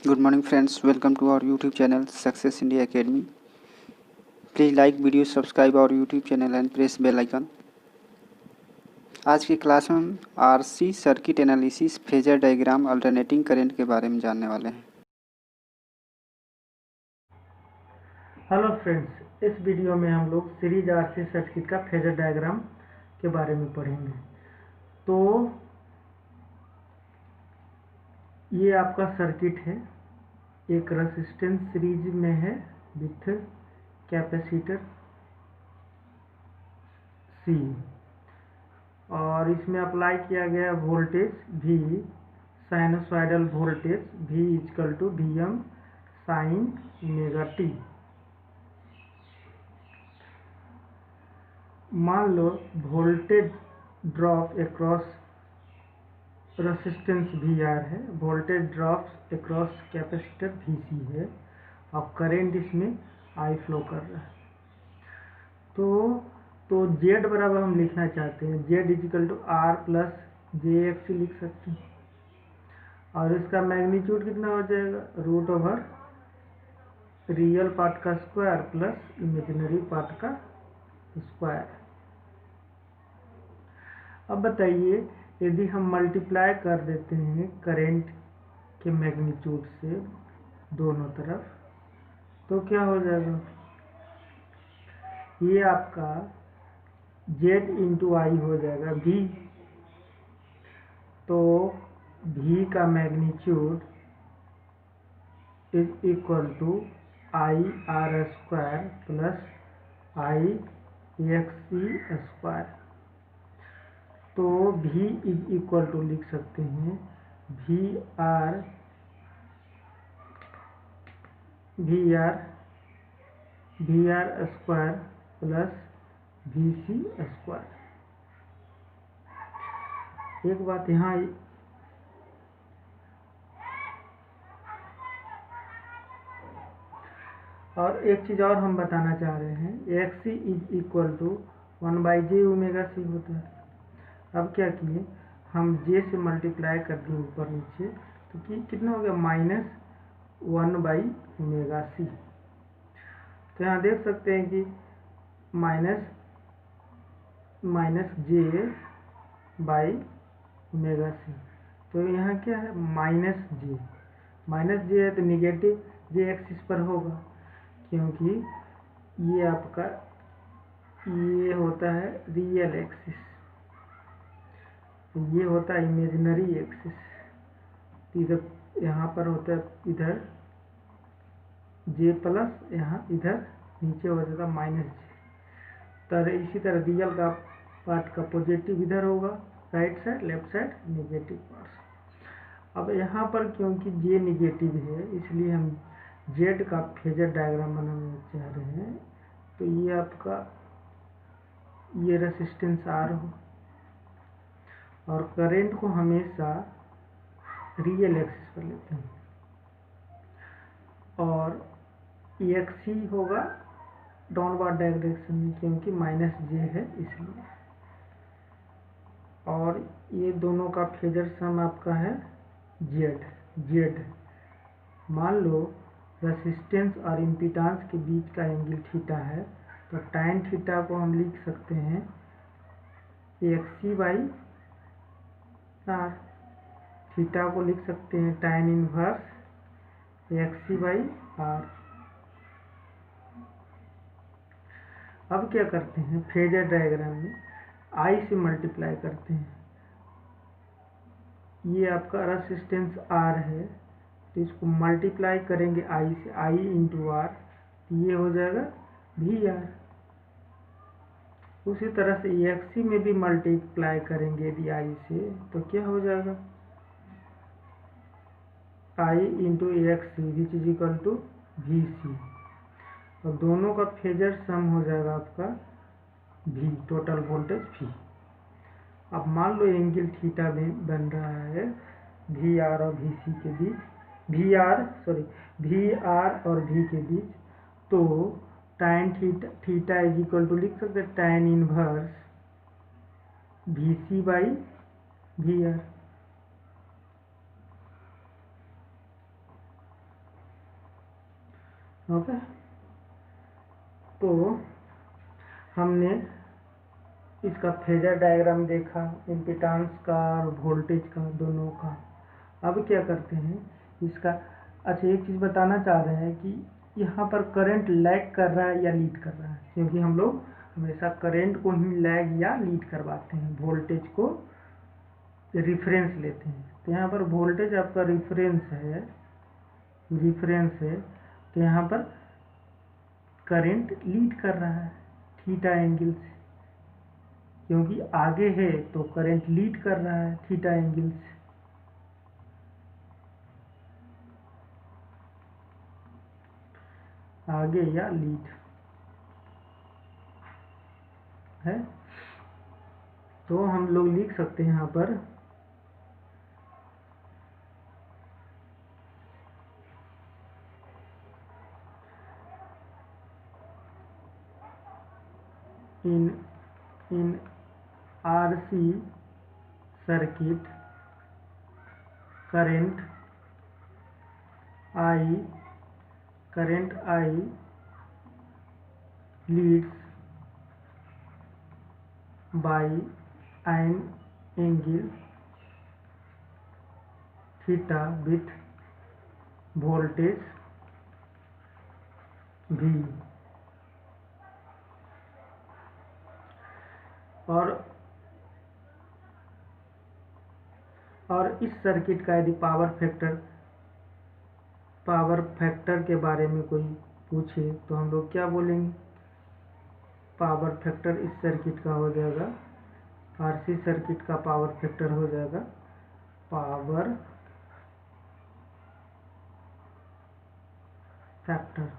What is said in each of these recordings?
Good morning friends, welcome to our YouTube channel Success India Academy. Please like video, subscribe our YouTube channel and press bell icon. आज की class में हम RC circuit analysis phasor diagram alternating current के बारे में जानने वाले हैं। हेलो फ्रेंड्स, इस वीडियो में हम लोग सीरीज आरसी सर्किट का फेजर डायग्राम के बारे में पढ़ेंगे। तो ये आपका सर्किट है, एक रेजिस्टेंस सीरीज में है विथ कैपेसिटर सी, और इसमें अप्लाई किया गया voltage V, sinusoidal voltage V equal to Vm sine omega T. मान लो voltage drop across resistance VR है, voltage drop across capacitor VC है और करंट इसमें I फ्लो कर रहा है। तो Z बराबर हम लिखना चाहते हैं, Z is equal to R plus JXC लिख सकते हैं, और इसका मैग्नीट्यूड कितना हो जाएगा, रूट ओवर रियल पार्ट का स्क्वायर प्लस इमेजिनरी पार्ट का स्क्वायर। अब बताइए, यदि हम मल्टीप्लाई कर देते हैं करंट के मैग्नीट्यूड से दोनों तरफ, तो क्या हो जाएगा, ये आपका Z इंटू आई हो जाएगा V। तो V का magnitude is equal to I R square plus I X C square. तो V इज इक्वल टू लिख सकते हैं V R square plus VC square. एक बात यहाँ और एक चीज़ और हम बताना चाह रहे हैं, XC is equal to 1/j omega C होता है। अब क्या किए, हम J से मल्टीप्लाई कर दिए ऊपर नीचे, तो कितना हो गया, -1/ओमेगा सी। तो यहाँ देख सकते हैं कि -j/ओमेगा सी। तो यहाँ क्या है, -j है तो निगेटिव J एक्सिस पर होगा, क्योंकि ये आपका ये होता है रियल एक्सिस, ये होता है इमेजिनरी एक्सिस। इधर यहाँ पर होता है इधर J प्लस, यहाँ इधर नीचे हो जाएगा -j। तर इसी तरह रियल का पार्ट का पॉजिटिव इधर होगा right side, left side negative part. अब यहाँ पर क्योंकि J निगेटिव है, इसलिए हम Z का फेजर डायग्राम बनाना चाह रहे हैं। तो ये आपका ये रेसिस्टेंस R हो, और करंट को हमेशा रियल एक्सिस पर लेते हैं, और XC होगा डाउनवर्ड डायरेक्शन में, क्योंकि -j है इसलिए। और ये दोनों का फेजर सम आपका है Z। मान लो रेसिस्टेंस और इम्पीडेंस के बीच का एंगल थीटा है, तो tan थीटा को हम लिख सकते हैं XC/R। थीटा को लिख सकते हैं tan इनवर्स XC/R। अब क्या करते हैं, फेजर डायग्राम में I से मल्टीप्लाई करते हैं। ये आपका रेसिस्टेंस R है, तो इसको मल्टीप्लाई करेंगे I से, I इंटू R, तो ये हो जाएगा VR। उसी तरह से XC में भी मल्टीप्लाई करेंगे यदि I से, तो क्या हो जाएगा, I into XC which is equal to VC, और दोनों का फेजर सम हो जाएगा आपका V, टोटल वोल्टेज V। अब मान लो एंगल थीटा बन रहा है VR और VC के बीच, VR और V के बीच, तो tan theta is equal to लिख सकते हैं tan इनवर्स VC/VR। ओके। तो हमने इसका फेजर डायग्राम देखा, इम्पीडेंस का और वोल्टेज का दोनों का। अब क्या करते हैं इसका, अच्छा एक चीज़ बताना चाह रहे हैं कि यहाँ पर करंट लैग कर रहा है या लीड कर रहा है, क्योंकि हम लोग हमेशा करंट को ही लैग या लीड करवाते हैं, वोल्टेज को रिफरेंस लेते हैं। तो यहाँ पर वोल्टेज आपका रिफरेंस है, तो यहाँ पर करंट लीड कर रहा है थीटा एंगल से, क्योंकि आगे है तो करंट लीड कर रहा है थीटा एंगल से। आगे या लीड है, तो हम लोग लिख सकते हैं यहाँ पर in RC circuit current I leads by an angle theta with voltage V। और इस सर्किट का यदि पावर फैक्टर के बारे में कोई पूछे तो हम लोग क्या बोलेंगे, पावर फैक्टर इस सर्किट का हो जाएगा, आरसी सर्किट का पावर फैक्टर हो जाएगा पावर फैक्टर।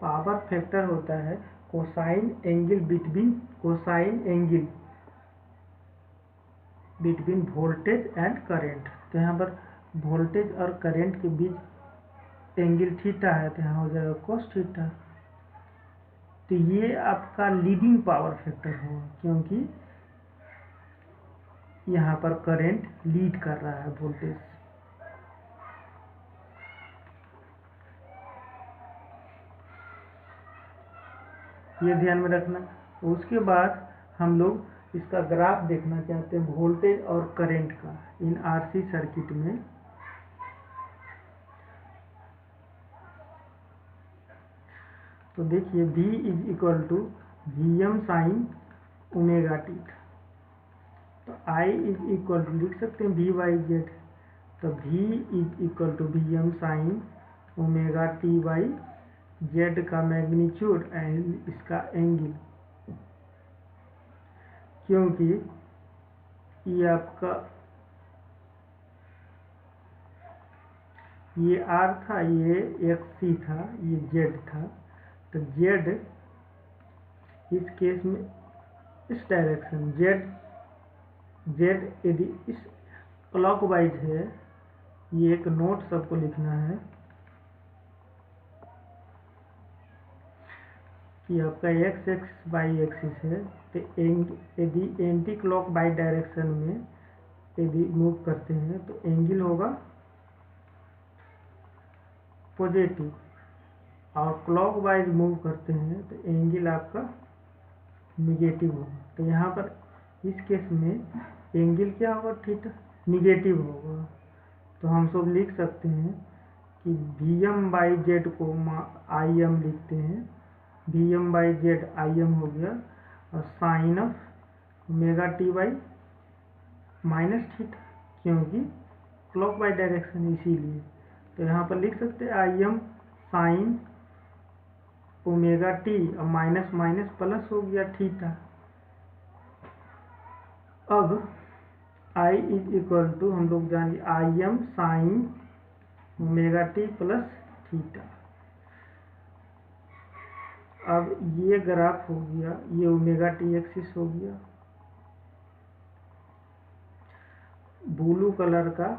पावर फैक्टर होता है cosine angle between voltage and current. तो यहाँ पर वोल्टेज और करंट के बीच एंगल थीटा है, तो यहाँ हो जाएगा कोस थीटा। तो ये आपका लीडिंग पावर फैक्टर होगा, क्योंकि यहाँ पर करंट लीड कर रहा है वोल्टेज। ये ध्यान में रखना। उसके बाद हम लोग इसका ग्राफ देखना चाहते हैं वोल्टेज और करंट का इन आरसी सर्किट में। तो देखिए V is equal to Vm sine omega T, तो I इज इक्वल टू लिख सकते हैं V बाई जेड। तो V is equal to Vm sine omega T by Z का मैग्नीट्यूड एंड इसका एंगल, क्योंकि ये आपका ये R था, ये XC था, ये Z था। तो Z इस केस में इस डायरेक्शन Z यदि इस क्लॉकवाइज है, ये एक नोट सबको लिखना है कि आपका एक्स एक्सिस बाई एक्सिस है, तो यदि एंटी क्लॉक बाई डायरेक्शन में यदि मूव करते हैं तो एंगल होगा पॉजिटिव, और क्लॉक वाइज मूव करते हैं तो एंगल आपका निगेटिव होगा। तो यहाँ पर इस केस में एंगल क्या होगा, थीटा निगेटिव होगा। तो हम सब लिख सकते हैं कि Vm बाई जेड को Im लिखते हैं, Vm बाई जेड Im हो गया, और sine of omega T by minus theta, क्योंकि क्लॉक बाई डायरेक्शन इसीलिए। तो यहाँ पर लिख सकते हैं Im साइन ओमेगा टी, और माइनस माइनस प्लस हो गया थीटा। अब I इज इक्वल टू हम लोग जानेंगे Im sine omega T plus theta. अब ये ग्राफ हो गया, ये ओमेगा टी एक्सिस हो गया, ब्लू कलर का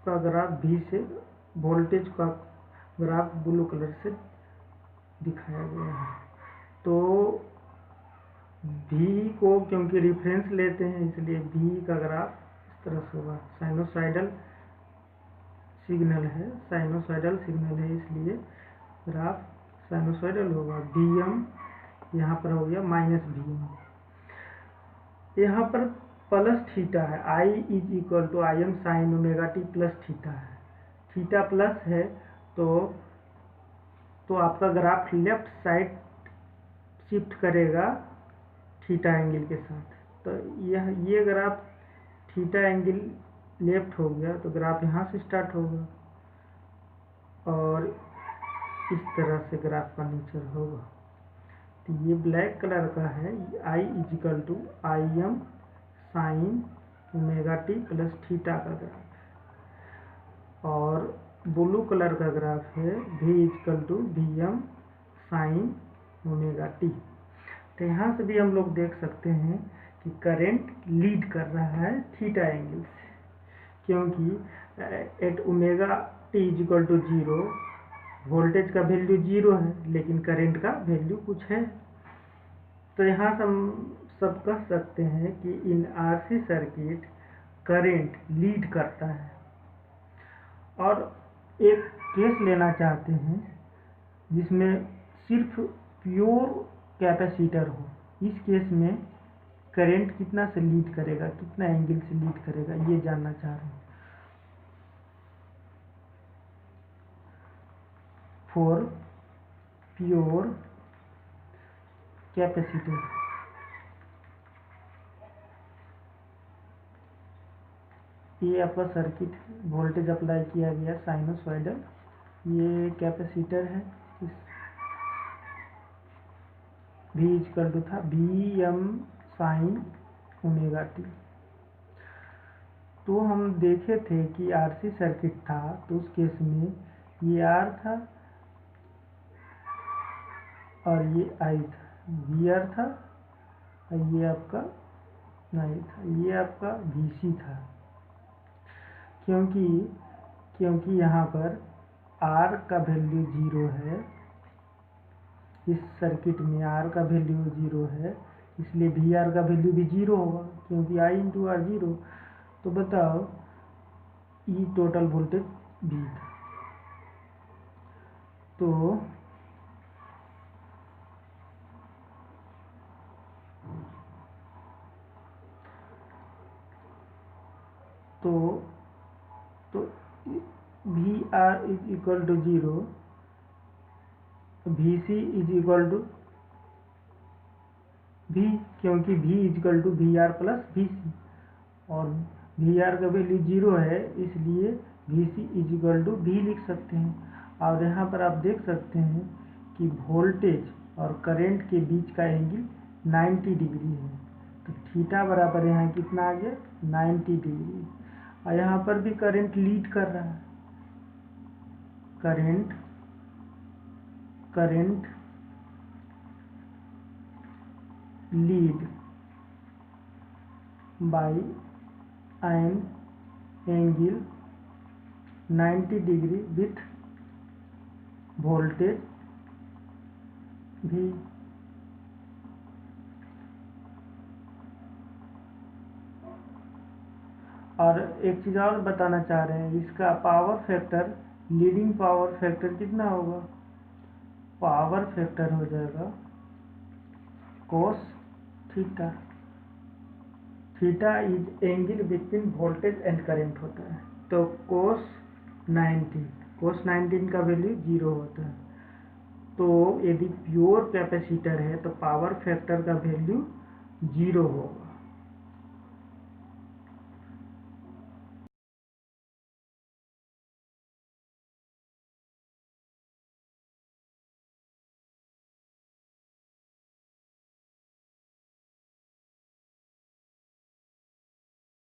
ग्राफ V से, वोल्टेज का ग्राफ ब्लू कलर से दिखाया गया है। तो V को क्योंकि रेफरेंस लेते हैं, इसलिए V का ग्राफ इस तरह से होगा, साइनोसाइडल सिग्नल है, साइनोसॉइडल सिग्नल है, इसलिए ग्राफ साइनोसॉइडल होगा। Vm यहाँ पर हो गया माइनस Vm। यहाँ पर प्लस थीटा है, I is equal to Im sine omega T plus theta है। थीटा प्लस है तो आपका ग्राफ लेफ्ट साइड शिफ्ट करेगा थीटा एंगल के साथ। तो ये ग्राफ थीटा एंगल लेफ्ट हो गया तो ग्राफ यहाँ से स्टार्ट होगा और इस तरह से ग्राफ का नेचर होगा। तो ये ब्लैक कलर का है, I is equal to Im sine omega T plus theta का ग्राफ, और ब्लू कलर का ग्राफ है V is equal to Vm sine omega T. तो यहाँ से भी हम लोग देख सकते हैं कि करंट लीड कर रहा है थीटा एंगल से, क्योंकि at omega T is equal to 0 voltage का वैल्यू 0 है लेकिन करंट का वैल्यू कुछ है। तो यहाँ से हम सब कह सकते हैं कि इन आरसी सर्किट करंट लीड करता है। और एक केस लेना चाहते हैं जिसमें सिर्फ प्योर कैपेसिटर हो, इस केस में करंट कितना से लीड करेगा, कितना एंगल से लीड करेगा, ये जानना चाह रहे हैं। फॉर प्योर कैपेसिटर ये आपका सर्किट वोल्टेज अप्लाई किया गया साइनोसॉइडल, ये कैपेसिटर है, इस V इक्वल टू था Vm साइन ओमेगा टी। तो हम देखे थे कि आरसी सर्किट था तो उस केस में ये R था और ये I था, VR था और ये आपका नहीं था, ये आपका VC था, क्योंकि यहाँ पर R का वैल्यू 0 है, इस सर्किट में R का वैल्यू 0 है, इसलिए VR का वैल्यू भी 0 होगा, क्योंकि I इंटू R 0। तो बताओ ई टोटल वोल्टेज V था। तो VR is equal to 0, VC is equal to V, क्योंकि V is equal to VR plus VC, और VR का वैल्यू 0 है इसलिए VC is equal to V लिख सकते हैं। और यहाँ पर आप देख सकते हैं कि वोल्टेज और करंट के बीच का एंगल 90 डिग्री है, तो थीटा बराबर यहाँ कितना आ गया 90 डिग्री। और यहाँ पर भी करंट लीड कर रहा है, current lead by an angle 90 degree with voltage V। और एक चीज़ और बताना चाह रहे हैं, इसका power factor, leading power factor कितना होगा, पावर फैक्टर हो जाएगा cos theta. Theta is angle between voltage and current होता है, तो कोस 90 का वैल्यू 0 होता है। तो यदि प्योर कैपेसिटर है तो पावर फैक्टर का वैल्यू 0 होगा।